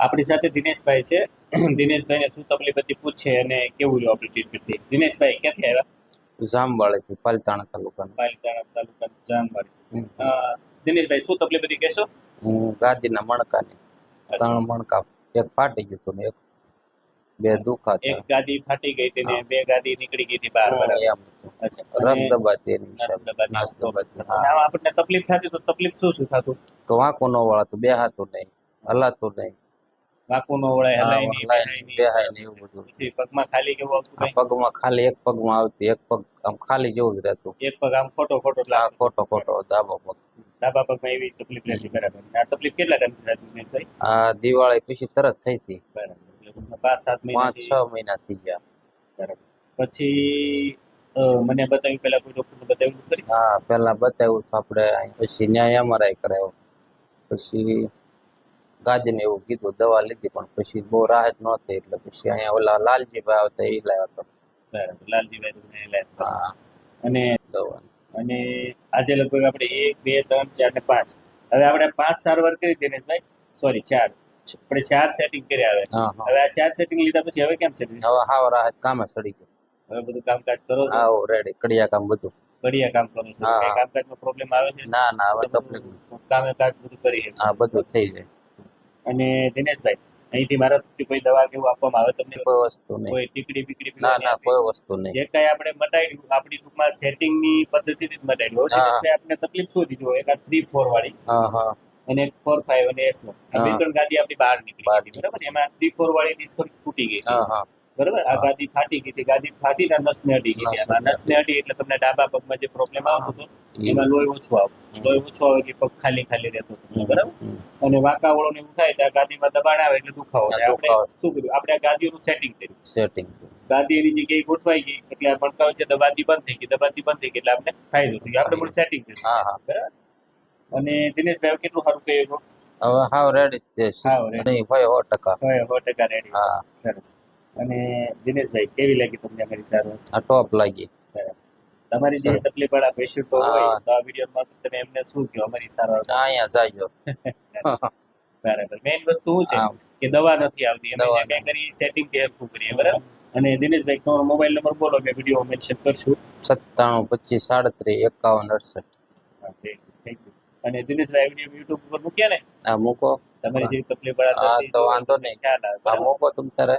આપણી સાથે દિનેશભાઈ છે. દિનેશભાઈને શું તકલીફ હતી પૂછે અને કેવું રહ્યું આપણી ટ્રીટમેન્ટ થઈ. દિનેશભાઈ ક્યાંથી આવ્યા? જામવાળેથી પાલતાણા તાલુકાના. પાલિતાણા તાલુકા જામવાડી. દિનેશભાઈ શું તકલીફ હતી કહેશો? ગાદીના મણકાની 3 મણકા, એક ફાટી ગયું હતું ને એક બે દુખાતા. એક ગાદી ફાટી ગઈ હતી ને 2 ગાદી નીકળી ગઈ હતી બહાર. બરાબર. એમ હતું. રગ દબાતી એની હિસાબે. નાસ દબાતી. અને આમાં આપણને તકલીફ થતી તો તકલીફ શું થતું? તો વાંકું ન વળાતું, બેહાતું નહીં, હલાતું નહીં, વાંકું ન વળાય, હલાય નહીં, બેહાય નહીં, એવું બધું. પછી પગમાં ખાલી કેવું આવતું કઈ? પગમાં ખાલી એક પગમાં આવતી, એક પગ આમ ખાલી જેવું જ રહેતું. એક પગ આમ ખોટો આ ખોટો ડાબો પગ. ડાબા પગમાં એવી તકલીફ રહેતી. બરાબર. આ તકલીફ કેટલા ટાઈમ થતી દિનેશભાઈ? આ દિવાળી પછી તરત થઈ હતી. બરાબર. 5-7 મહિના 5-6 મહિના થઈ ગયા. બરાબર. પછી મને બતાવ્યું, પેલા કોઈ ડોક્ટર બતાવ્યું ખરી? હા, પેલા બતાવ્યું તો આપણે, પછી ન્યાય MRI કરાવ્યો, પછી ગાદીને એવું કીધું, દવા લીધી, પણ પછી બહુ રાહત ન થઈ, એટલે પછી અહીંયા ઓલા લાલજીભાઈ આવતા એ લાવ્યા હતા. બરાબર. લાલજીભાઈ તમને લાવ્યા. હા. અને દવા અને આજે લગભગ આપણે 1, 2, 3, 4 ને 5, હવે આપણે 5 સારવાર કરી દિનેશભાઈ, સોરી 4, આપણે 4 સેટિંગ કર્યા. હવે હવે આ 4 સેટિંગ લીધા પછી હવે કેમ છે? હવે હાવ રાહત, કામે સડી ગયું. હવે બધું કામકાજ કરો છો? આવો રેડી, કડિયા કામ બધું. બઢિયા કામ કરો છો? કઈ કામકાજમાં પ્રોબ્લેમ આવે છે? ના ના, હવે તકલીફ નહીં. કામકાજ બધું કરીએ. હા, બધું થઈ જાય. અને દિનેશભાઈ, અહીંથી મારા તરફથી કોઈ દવા કેવું આપવામાં આવે તમને? કોઈ વસ્તુ નહીં. કોઈ ટીકડી ના ના, કોઈ વસ્તુ નહીં. જે કઈ આપણે મટાડ્યું આપણી ટૂંકમાં સેટિંગની પદ્ધતિથી જ મટાડ્યું. આપણે તકલીફ શું હતી? જો એક 3-4 વાળી, અને 4-5 અને S1, આ 2-3 ગાદી આપણી બહાર નીકળી ગઈ. બરાબર. એમાં 3-4 વાળી ડિસ્ક તૂટી ગઈ. બરાબર. આ ગાદી ફાટી ગઈ હતી. ગાદી ફાટી ને નસને અડી ગઈ. નસને અડી એટલે તમને ડાબા પગમાં જે પ્રોબ્લેમ આવતો હતો એમાં લોહી ઓછું આવતું. લોહી ઓછું આવે કે પગ ખાલી ખાલી રહેતો હતો. બરાબર. અને વાંકાવળો ને એવું થાય ત્યાં ગાદીમાં દબાણ આવે એટલે દુખાવો થાય. આપણે શું કર્યું? આપણે આ ગાદીઓનું સેટિંગ કર્યું. ગાદી એની જગ્યાએ ગોઠવાઈ ગઈ એટલે આ મણકાઓ છે દબાતી બંધ થઈ ગઈ. એટલે આપણે ફાયદો થયો. આપણે પણ સેટિંગ કર્યું. બરાબર. અને દિનેશભાઈ કેટલું સારું કહ્યું? હવે હાવ રેડી જ છે. નહીં હોય 100%. 100% રેડી. હા, સરસ. અને દિનેશભાઈ કેવી લાગી તમને અમારી સારવાર? આ ટોપ લાગી. બરાબર. તમારી જે તકલીફ વાળા પેશન્ટો હોય તો આ વિડીયોમાં તમે એમને શું કહો અમારી સારવાર? અહીંયા જાજો. બરાબર. મેઇન વસ્તુ શું છે કે દવા નથી આવતી, અમે જે કરી સેટિંગ તે હરખું કરીએ. બરાબર. અને દિનેશભાઈ તમારો મોબાઈલ નંબર બોલો, મેં વિડીયો મેન્શન કરશું. 97 25 37 68. Thank you. અને દિનેશભાઈ વિડીયો યુટ્યુબ ઉપર મૂક્યા ને? હા, મૂકો. તમારી જે તકલીફ વાળા હા, તો વાંધો નહીં. હા, મૂકો તમ તારે.